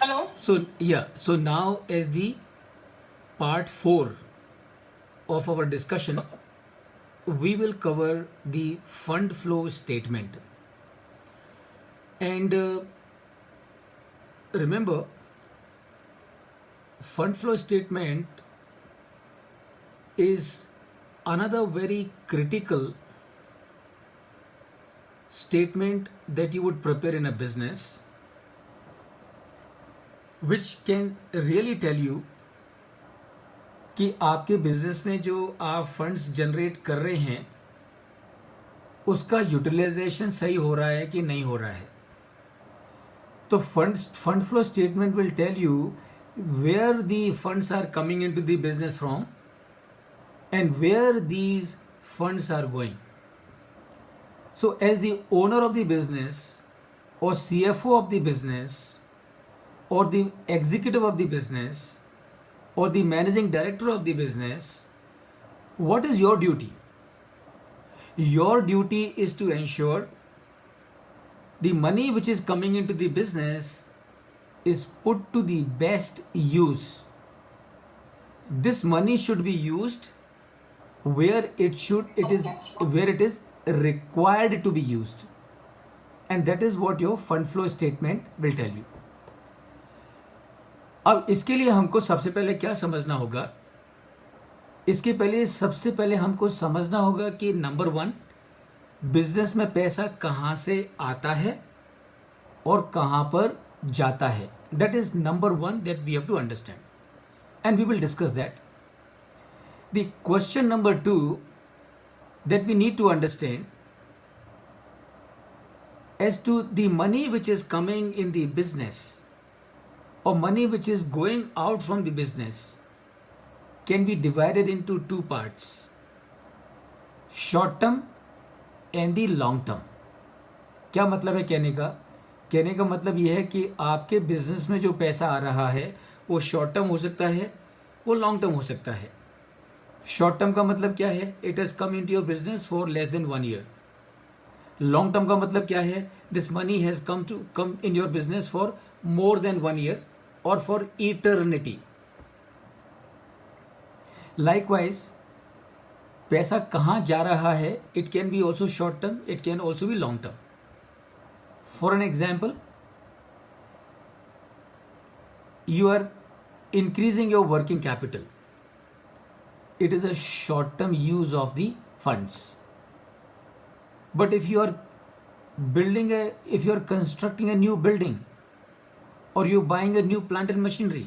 Hello. So now as the part 4 of our discussion, we will cover the fund flow statement. And remember, fund flow statement is another very critical statement that you would prepare in a business, which can really tell you कि आपके business में जो आप funds generate कर रहे हैं उसका utilisation सही हो रहा है कि नहीं हो रहा है. तो fund flow statement will tell you where the funds are coming into the business from and where these funds are going. So as the owner of the business or CFO of the business or the executive of the business or the managing director of the business, what is your duty? Your duty is to ensure the money which is coming into the business is put to the best use. This money should be used where it is required to be used, and that is what your fund flow statement will tell you. अब इसके लिए हमको सबसे पहले क्या समझना होगा? सबसे पहले हमको समझना होगा कि नंबर 1, बिजनेस में पैसा कहां से आता है और कहां पर जाता है. That is number 1 that we have to understand, and we will discuss that. The question number 2 that we need to understand as to the money which is coming in the business or money which is going out from the business can be divided into 2 parts, short term and the long term. क्या मतलब है कहने का मतलब यह है कि आपके बिजनेस में जो पैसा आ रहा है वो शॉर्ट टर्म हो सकता है, वो लॉन्ग टर्म हो सकता है. शॉर्ट टर्म का मतलब क्या है? It has come in to your business for less than 1 year. Long term का मतलब क्या है? This money has come in your business for more than 1 year और फॉर इटर्निटी. लाइकवाइज पैसा कहां जा रहा है, it can be also short term, it can also be long term. For an example, you are increasing your working capital. It is a short term use of the funds. But if you are constructing a new building or you're buying a new plant and machinery,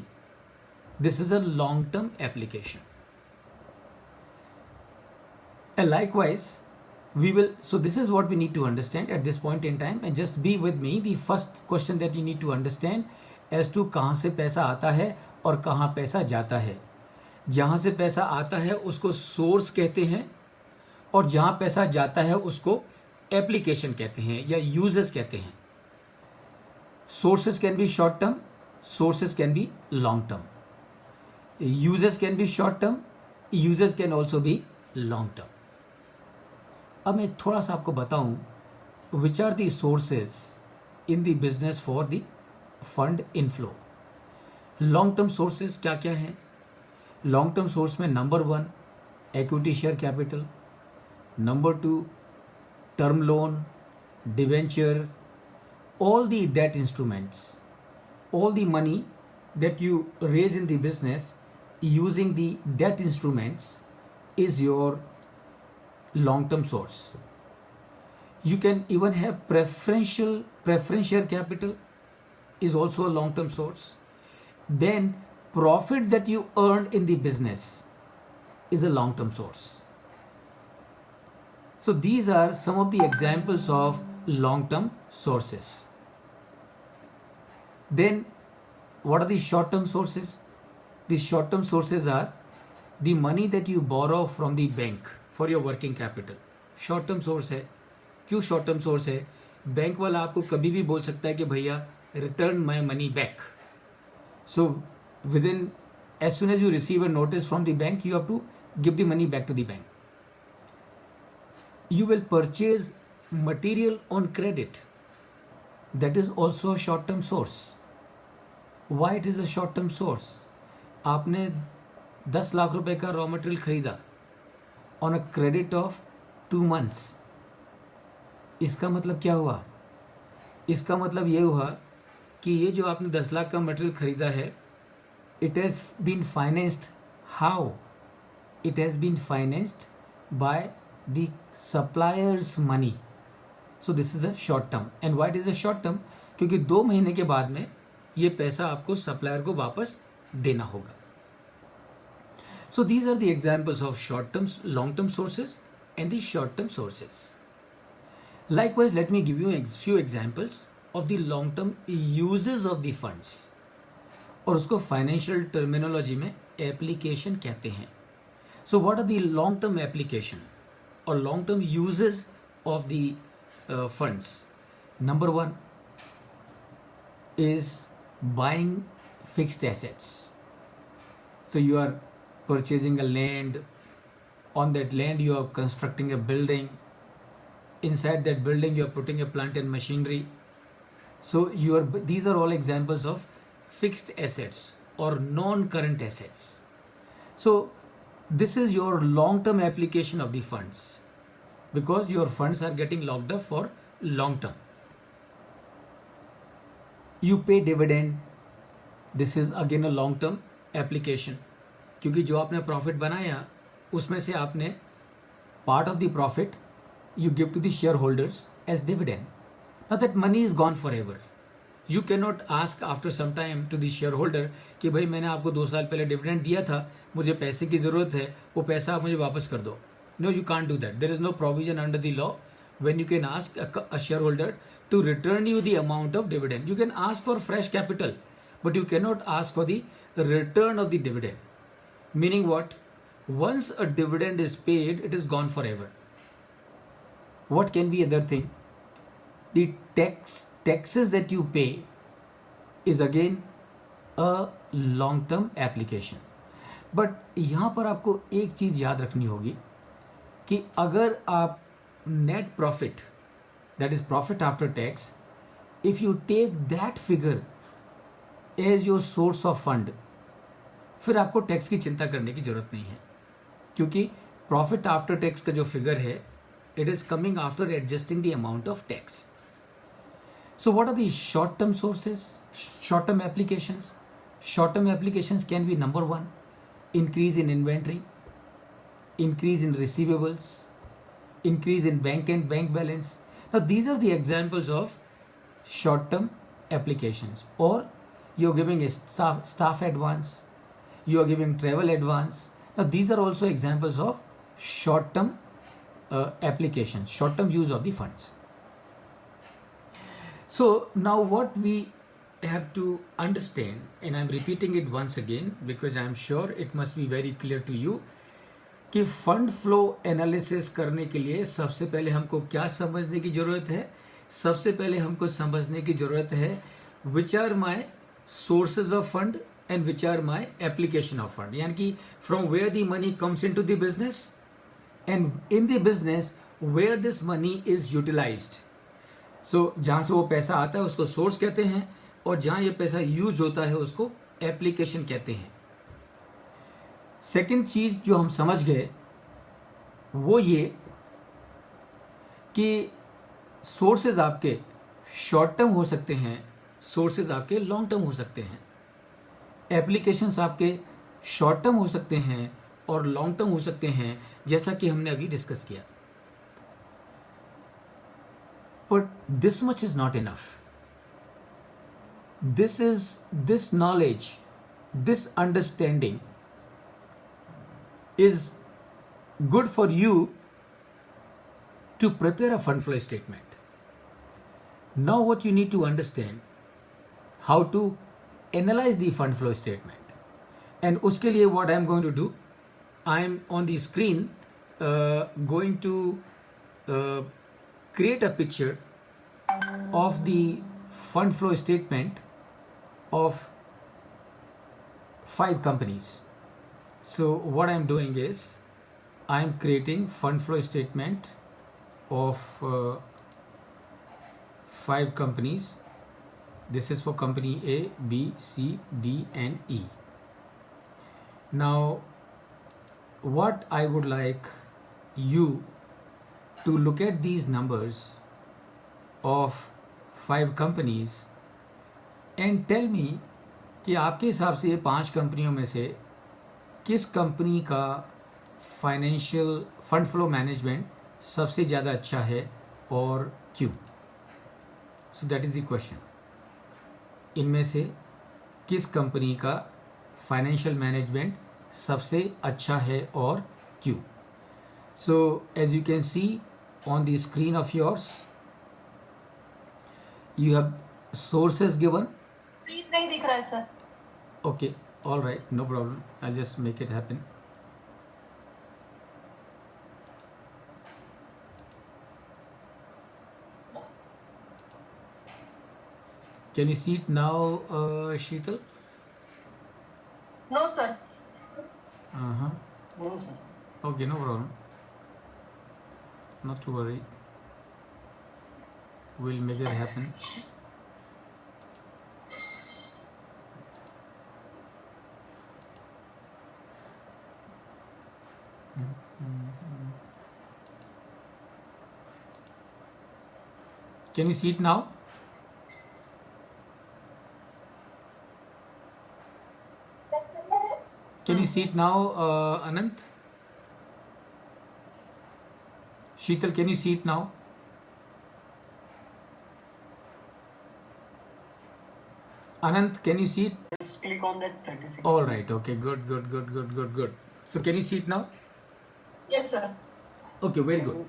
this is a long term application. And likewise, so this is what we need to understand at this point in time, and just be with me. The first question that you need to understand as to कहाँ से पैसा आता है और कहाँ पैसा जाता है. जहाँ से पैसा आता है उसको सोर्स कहते हैं और जहाँ पैसा जाता है उसको एप्लीकेशन कहते हैं या यूजेस कहते हैं. Sources can be short term, sources can be long term. Uses can be short term, uses can also be long term. अब मैं थोड़ा सा आपको बताऊं which are the sources in the business for the fund inflow. Long term sources क्या क्या हैं? Long term source में number 1 equity share capital, number 2 term loan, debenture, all the debt instruments, all the money that you raise in the business using the debt instruments is your long term source. You can even have preference share capital is also a long term source. Then profit that you earned in the business is a long term source. So these are some of the examples of long term sources. Then what are the short term sources? The short term sources are the money that you borrow from the bank for your working capital. Short term source है. क्यों short term source है? Bank वाला आपको कभी भी बोल सकता है कि भैया return my money back. So within as soon as you receive a notice from the bank, you have to give the money back to the bank. You will purchase material on credit. That is also a short term source. Why it is a short term source? आपने 10 लाख रुपए का raw material खरीदा on a credit of 2 months। इसका मतलब क्या हुआ? इसका मतलब ये हुआ कि ये जो आपने 10 लाख का मटेरियल खरीदा है, it has been financed. How? It has been financed by the suppliers money. So this is a short term. And why it is a short term? क्योंकि 2 महीने के बाद में ये पैसा आपको सप्लायर को वापस देना होगा। So these are the examples of short term, long term sources and the short term sources. Likewise, let me give you a few examples of the long-term uses of the funds, और उसको financial terminology में application कहते हैं। So what are the long term application और long term uses of the funds? Number 1 is buying fixed assets. So you are purchasing a land. On that land you are constructing a building. Inside that building you are putting a plant and machinery. So these are all examples of fixed assets or non-current assets. So this is your long-term application of the funds, because your funds are getting locked up for long term. You pay dividend. This is again a long-term application, क्योंकि जो आपने profit बनाया उसमें से आपने part of the profit you give to the shareholders as dividend. Now that money is gone forever. You cannot ask after some time to the shareholder कि भाई मैंने आपको 2 साल पहले डिविडेंड दिया था, मुझे पैसे की ज़रूरत है, वो पैसा आप मुझे वापस कर दो. No, you can't do that. There is no provision under the law when you can ask a shareholder to return you the amount of dividend. You can ask for fresh capital, but you cannot ask for the return of the dividend. Meaning what? Once a dividend is paid, it is gone forever. What can be other thing? The taxes that you pay is again a long term application. But यहाँ पर आपको एक चीज याद रखनी होगी कि अगर आप net profit, that is profit after tax, if you take that figure as your source of fund, फिर आपको टैक्स की चिंता करने की जरूरत नहीं है, क्योंकि प्रॉफिट आफ्टर टैक्स का जो फिगर है, it is coming after adjusting the amount of tax. So what are the short term sources, short term applications? Short term applications can be number 1, increase in inventory, increase in receivables, increase in bank and bank balance. Now these are the examples of short term applications. Or you're giving a staff advance, you are giving travel advance. Now these are also examples of short term applications, short term use of the funds. So now what we have to understand, and I'm repeating it once again because I'm sure it must be very clear to you, कि fund flow analysis करने के लिए सबसे पहले हमको क्या समझने की जरूरत है? सबसे पहले हमको समझने की जरूरत है which are my sources of fund and which are my application of fund. यानी कि from where the money comes into the business and in the business where this money is utilised. So जहां से वो पैसा आता है उसको source कहते हैं, और जहां ये पैसा यूज होता है उसको एप्लीकेशन कहते हैं. सेकंड चीज जो हम समझ गए वो ये कि सोर्सेज आपके शॉर्ट टर्म हो सकते हैं, सोर्सेज आपके लॉन्ग टर्म हो सकते हैं, एप्लीकेशंस आपके शॉर्ट टर्म हो सकते हैं और लॉन्ग टर्म हो सकते हैं, जैसा कि हमने अभी डिस्कस किया. But this much is not enough. This knowledge, this understanding is good for you to prepare a fund flow statement. Now what you need to understand, how to analyze the fund flow statement. And uske liye what I am going to do, I am on the screen going to create a picture of the fund flow statement of 5 companies. So what I am doing is I am creating fund flow statement of 5 companies. This is for company A, B, C, D, and E. Now, what I would like you to look at these numbers of 5 companies and tell me कि आपके हिसाब से ये 5 कंपनियों में से किस company का फाइनेंशियल फंड फ्लो मैनेजमेंट सबसे ज़्यादा अच्छा है और क्यों. So that is the question. इनमें से किस कंपनी का फाइनेंशियल मैनेजमेंट सबसे अच्छा है और क्यों. So as you can see on the screen of yours you have sources given. नहीं दिख रहा है sir. Okay, all right, no problem, I'll just make it happen. Can you see it now, Sheetal? No sir. Uh-huh. No, sir. Okay, no problem, not to worry, we'll make it happen. Can you see it now? Can you see it now, Anant? Sheetal, can you see it now? Anant, can you see it? Just click on that 36. All right, okay, good. So can you see it now? Yes sir. Okay, very good.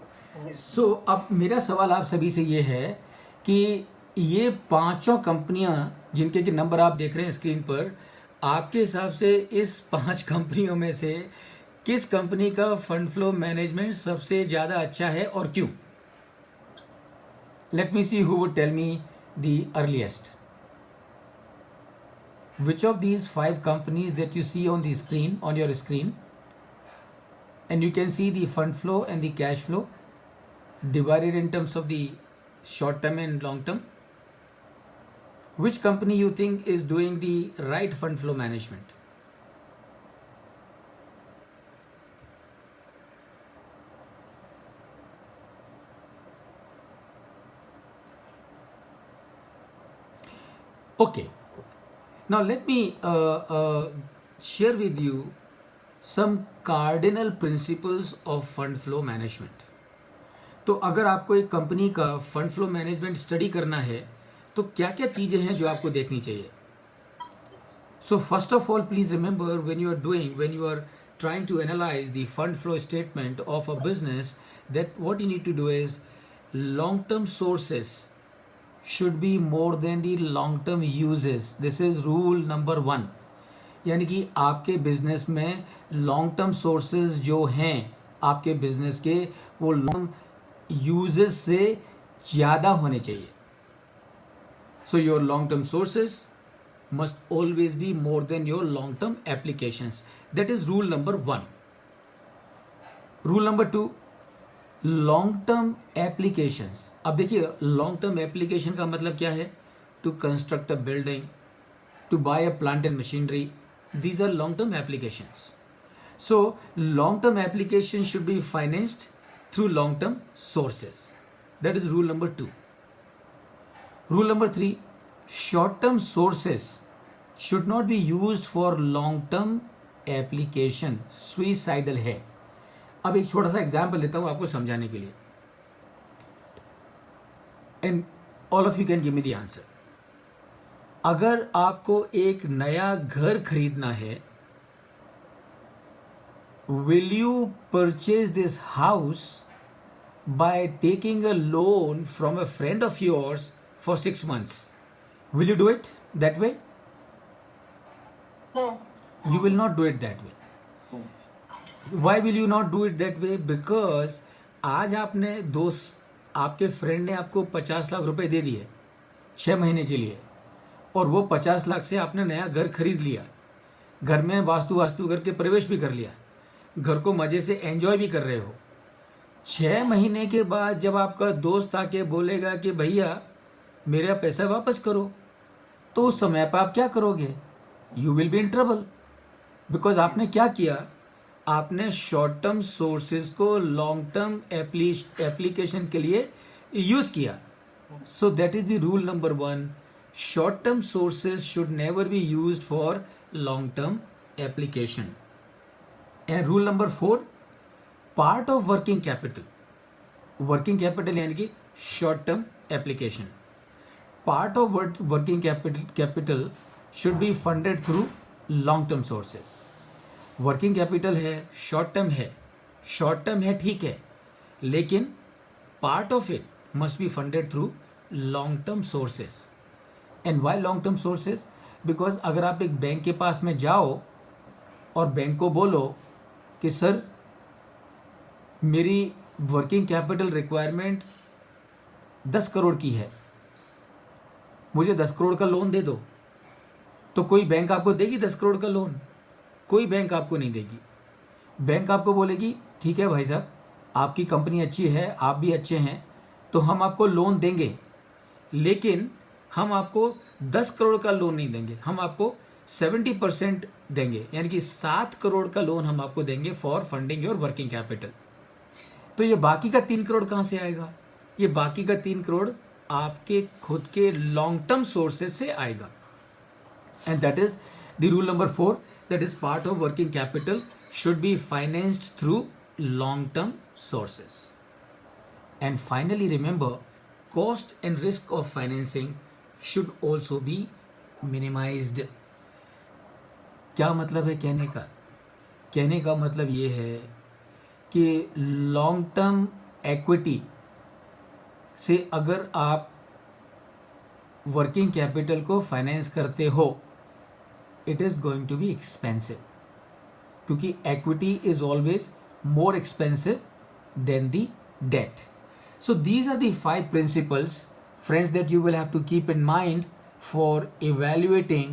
सो अब मेरा सवाल आप सभी से ये है कि ये 5 कंपनियां जिनके के नंबर आप देख रहे हैं स्क्रीन पर, आपके हिसाब से इस 5 कंपनियों में से किस कंपनी का फंड फ्लो मैनेजमेंट सबसे ज्यादा अच्छा है और क्यों. Let me see who would tell me the earliest. Which of these 5 companies that you see on the screen, on your screen, and you can see the fund flow and the cash flow divided in terms of the short term and long term, which company you think is doing the right fund flow management? Okay, now let me share with you some cardinal principles of fund flow management. तो अगर आपको एक company का fund flow management study करना है तो क्या क्या चीजें हैं जो आपको देखनी चाहिए. So first of all please remember when you are trying to analyse the fund flow statement of a business that what you need to do is long term sources should be more than the long term uses. This is rule number 1. यानी कि आपके business में long term sources जो हैं आपके business के, वो long uses से ज्यादा होने चाहिए. So your long term sources must always be more than your long term applications. That is rule number 1. Rule number 2, long term applications. अब देखिए, लॉन्ग टर्म एप्लीकेशन का मतलब क्या है? To construct a building, to buy a plant and machinery, these are long term applications. So long term application should be financed through long term sources. That is rule number 2. Rule number 3, short term sources should not be used for long term application. Suicidal है. अब एक छोटा सा example देता हूं आपको समझाने के लिए, and all of you can give me the answer. अगर आपको एक नया घर खरीदना है, will you purchase this house by taking a loan from a friend of yours for 6 months? Will you do it that way? No. You will not do it that way. Why will you not do it that way? Because आज आपने आपके friend ने आपको 50 लाख रुपए दे दिए 6 महीने के लिए, और वो 50 लाख से आपने नया घर खरीद लिया, घर में वास्तु करके प्रवेश भी कर लिया, घर को मजे से एंजॉय भी कर रहे हो. 6 महीने के बाद जब आपका दोस्त आके बोलेगा कि भैया मेरा पैसा वापस करो, तो उस समय पर आप क्या करोगे? You will be in trouble, because आपने क्या किया, आपने शॉर्ट टर्म सोर्सेज को लॉन्ग टर्म एप्लीकेशन के लिए यूज किया. So that is the rule number 1. Short term sources should never be used for long term application. And rule number 4, part of working capital. Working capital यानी कि short term application. Part of working capital should be funded through long term sources. Working capital है, short term है ठीक है, लेकिन part of it must be funded through long term sources. And why long term sources? Because अगर आप एक bank के पास में जाओ और बैंक को बोलो कि सर मेरी वर्किंग कैपिटल रिक्वायरमेंट 10 करोड़ की है, मुझे 10 करोड़ का लोन दे दो, तो कोई बैंक आपको देगी 10 करोड़ का लोन? कोई बैंक आपको नहीं देगी. बैंक आपको बोलेगी ठीक है भाई साहब, आपकी कंपनी अच्छी है, आप भी अच्छे हैं, तो हम आपको लोन देंगे, लेकिन हम आपको 10 करोड़ का लोन नहीं देंगे, हम आपको 70% देंगे, यानी कि 7 करोड़ का लोन हम आपको देंगे for funding your working capital. तो ये बाकी का 3 करोड़ कहाँ से आएगा? ये बाकी का 3 करोड़ आपके खुद के लॉन्ग टर्म सोर्सेज से आएगा. And that is the rule number 4, that is part of working capital should be financed through long term sources. And finally, remember, cost and risk of financing should also be minimized. क्या मतलब है कहने का? कहने का मतलब ये है कि लॉन्ग टर्म एक्विटी से अगर आप वर्किंग कैपिटल को फाइनेंस करते हो, it is going to be expensive, क्योंकि equity is always more expensive than the debt. So these are the 5 principles, friends, that you will have to keep in mind for evaluating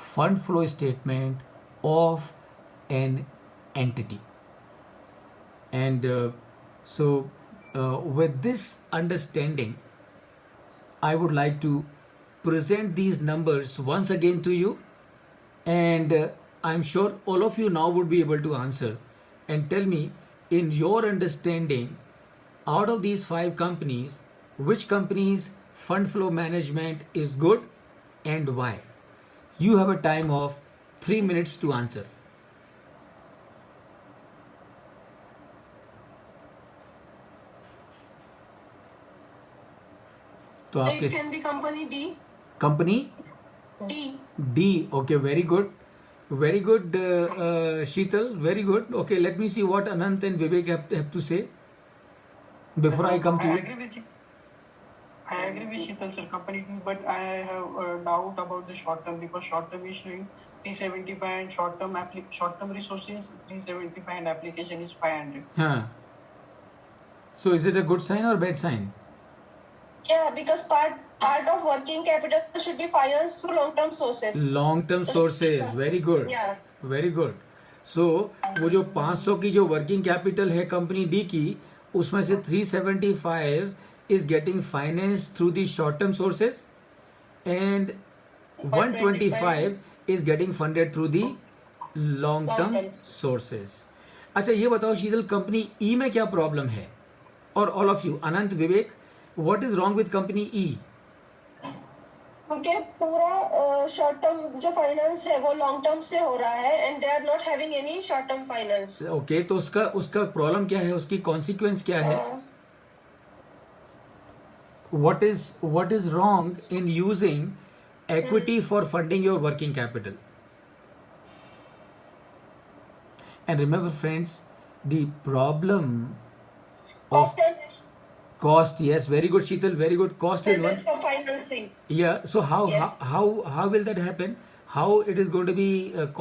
fund flow statement of an entity. And with this understanding, I would like to present these numbers once again to you, and I'm sure all of you now would be able to answer and tell me, in your understanding, out of these 5 companies, which company's fund flow management is good and why? You have a time of 3 minutes to answer. तो It आपके can be company D. Company D. D. Okay, very good. Very good, Sheetal. Very good. Okay, let me see what Anant and Vivek have to say before I come to you. I agree with Sheetal sir, company, but I have a doubt about the short term, because short term is showing 375 and short term resources 375 and application is 500. Huh. So is it a good sign or bad sign? Yeah, because part of working capital should be financed through long-term sources. Long term sources. Very good. Yeah. Very good. So वो जो 500 की जो working capital है company D की, उसमें से 375 is getting financed through the short term sources and 125 is getting funded through the long term sources. अच्छा ये बताओ शीतल, कंपनी ई में क्या प्रॉब्लम है? और all of you, Anant, Vivek, what is wrong with company E? क्योंकि पूरा शॉर्ट टर्म जो फाइनेंस है वो लॉन्ग टर्म से हो रहा है and they are not having any short term finance. Okay, तो उसका प्रॉब्लम क्या है, उसकी कॉन्सिक्वेंस क्या है? what is wrong in using equity for funding your working capital? And remember friends, the problem of cost, yes, very good Sheetal, very good. Cost is one for financing. Yeah, so Yes. how will that happen? How it is going to be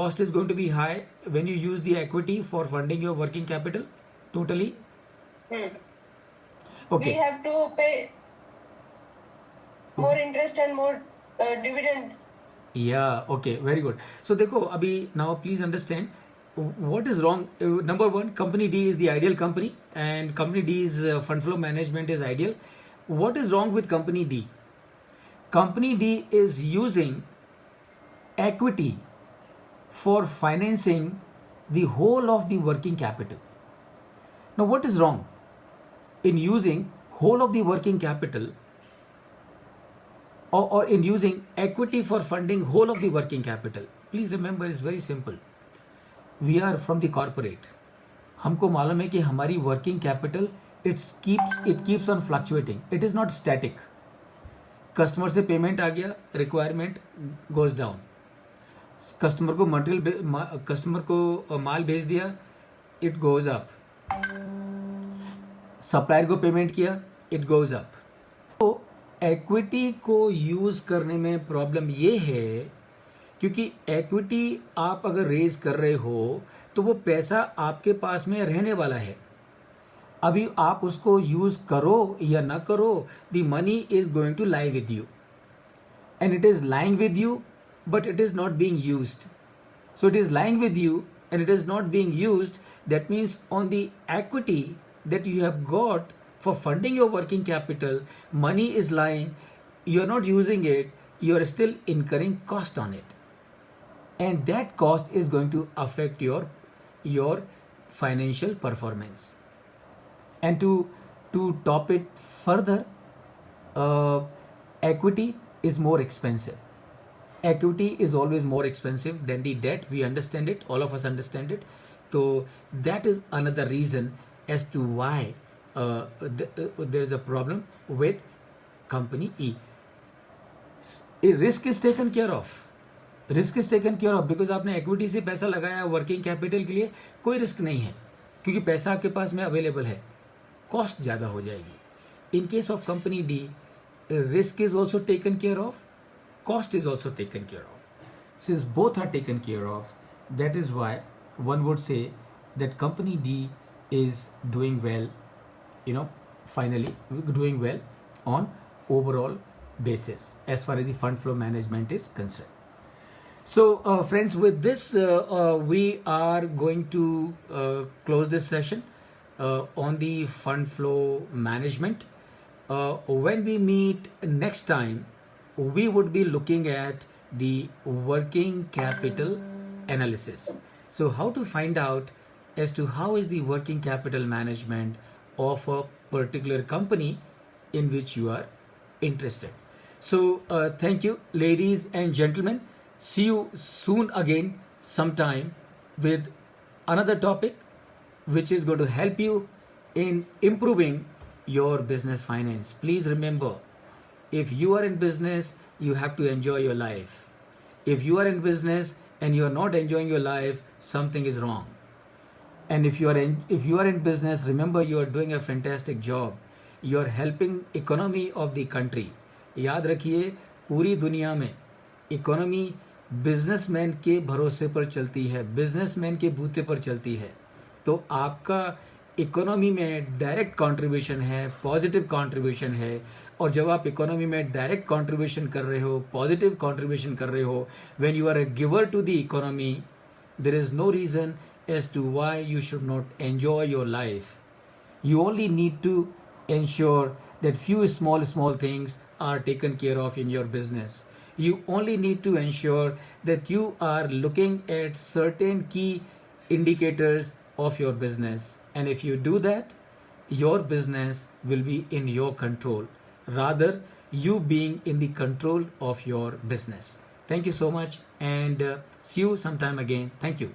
cost is going to be high when you use the equity for funding your working capital totally? Okay, We have to pay more interest and more dividend. yeah, okay, very good. So देखो अभी now please understand what is wrong. Number one, company D is the ideal company and company D's fund flow management is ideal. What is wrong with company D? Company D is using equity for financing the whole of the working capital. Now, what is wrong in using whole of the working capital or in using equity for funding whole of the working capital? Please remember, it's very simple. We are from the corporate. हमको मालूम है कि हमारी working capital it keeps on fluctuating, it is not static. Customer से payment आ गया, requirement goes down. Customer को माल भेज दिया, इट गोज अप. सप्लायर को पेमेंट किया, इट गोज अप. तो एक्विटी को यूज़ करने में प्रॉब्लम ये है क्योंकि एक्विटी आप अगर रेज कर रहे हो तो वो पैसा आपके पास में रहने वाला है. अभी आप उसको यूज करो या ना करो, the money is going to lie with you and it is lying with you but it is not being used. So it is lying with you and it is not being used. That means on the equity that you have got for funding your working capital, money is lying, you are not using it, you are still incurring cost on it, and that cost is going to affect your financial performance. And to top it further, equity is more expensive. Equity is always more expensive than the debt. We understand it, all of us understand it. So that is another reason as to why there is a problem with company E. Risk is taken care of. Risk is taken care of because आपने equity से पैसा लगाया working capital के लिए, कोई risk नहीं है क्योंकि पैसा आपके पास में अवेलेबल है. कॉस्ट ज़्यादा हो जाएगी. In case of company D, risk is also taken care of, cost is also taken care of. Since both are taken care of, that is why one would say that company D is doing well, finally doing well on overall basis as far as the fund flow management is concerned. So friends, with this we are going to close this session on the fund flow management. When we meet next time, we would be looking at the working capital analysis. So how to find out as to how is the working capital management of a particular company in which you are interested. So thank you, ladies and gentlemen. See you soon again sometime with another topic which is going to help you in improving your business finance. Please remember, if you are in business, you have to enjoy your life. If you are in business and you are not enjoying your life, something is wrong. And if you are in business, remember you are doing a fantastic job. You are helping economy of the country. याद रखिए, पूरी दुनिया में economy businessman के भरोसे पर चलती है, बिजनेसमैन के बूते पर चलती है. तो आपका इकोनॉमी में डायरेक्ट कंट्रीब्यूशन है, पॉजिटिव कंट्रीब्यूशन है. और जब आप इकोनॉमी में डायरेक्ट कंट्रीब्यूशन कर रहे हो, पॉजिटिव कंट्रीब्यूशन कर रहे हो, when you are a giver to the economy, there is no reason as to why you should not enjoy your life. You only need to ensure that few small things are taken care of in your business. You only need to ensure that you are looking at certain key indicators of your business. And if you do that, your business will be in your control, rather you being in the control of your business. Thank you so much and see you sometime again. Thank you.